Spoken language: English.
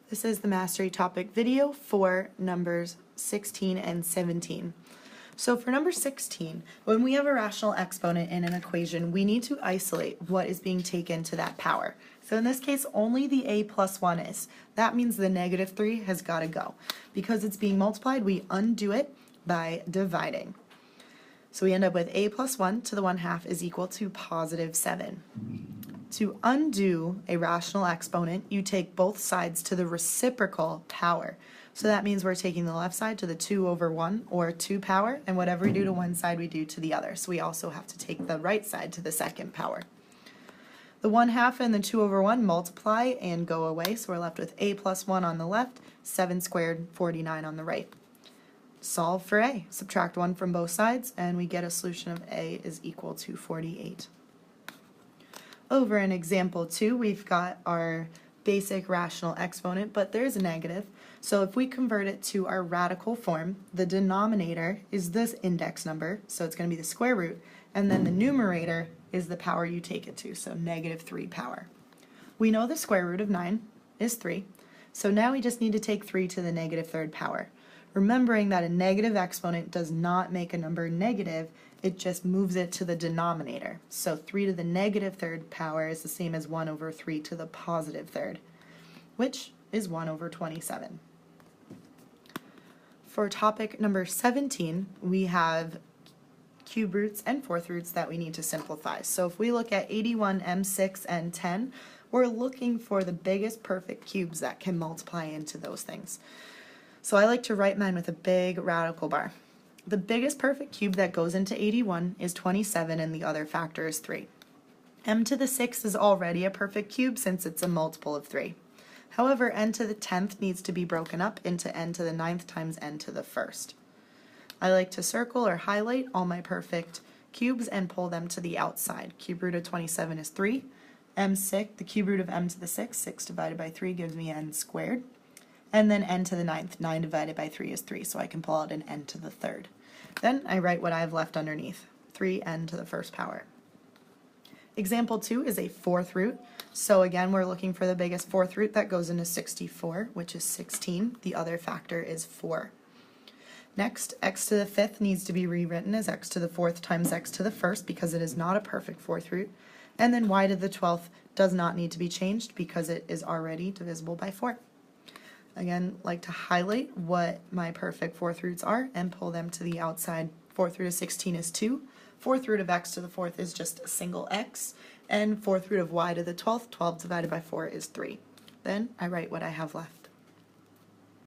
This is the Mastery Topic video for numbers 16 and 17. So for number 16, when we have a rational exponent in an equation, we need to isolate what is being taken to that power. So in this case, only the a plus 1 is. That means the negative 3 has got to go. Because it's being multiplied, we undo it by dividing. So we end up with a plus 1 to the 1/2 is equal to positive 7. To undo a rational exponent, you take both sides to the reciprocal power. So that means we're taking the left side to the 2/1 or 2 power, and whatever we do to one side we do to the other. So we also have to take the right side to the second power. The 1/2 and the 2/1 multiply and go away, so we're left with a plus 1 on the left, 7 squared, 49 on the right. Solve for a. Subtract 1 from both sides, and we get a solution of a is equal to 48. Over in example 2, we've got our basic rational exponent, but there's a negative. So if we convert it to our radical form, the denominator is this index number, so it's going to be the square root, and then the numerator is the power you take it to, so negative 3 power. We know the square root of 9 is 3, so now we just need to take 3 to the negative 3rd power. Remembering that a negative exponent does not make a number negative, it just moves it to the denominator. So 3 to the negative 3rd power is the same as 1 over 3 to the positive 3rd, which is 1 over 27. For topic number 17, we have cube roots and fourth roots that we need to simplify. So if we look at 81, M6, and 10, we're looking for the biggest perfect cubes that can multiply into those things. So I like to write mine with a big radical bar. The biggest perfect cube that goes into 81 is 27, and the other factor is 3. M to the 6 is already a perfect cube since it's a multiple of 3. However, n to the 10th needs to be broken up into n to the 9th times n to the 1st. I like to circle or highlight all my perfect cubes and pull them to the outside. Cube root of 27 is 3. M6, the cube root of m to the 6, 6 divided by 3 gives me n squared. And then n to the 9th, 9 divided by 3 is 3, so I can pull out an n to the 3rd. Then I write what I have left underneath, 3n to the 1st power. Example 2 is a fourth root, so again we're looking for the biggest fourth root that goes into 64, which is 16. The other factor is 4. Next, x to the 5th needs to be rewritten as x to the 4th times x to the 1st because it is not a perfect fourth root. And then y to the 12th does not need to be changed because it is already divisible by 4. Again, like to highlight what my perfect fourth roots are and pull them to the outside. Fourth root of 16 is 2. Fourth root of x to the 4th is just a single x. And fourth root of y to the 12th, 12 divided by 4 is 3. Then I write what I have left.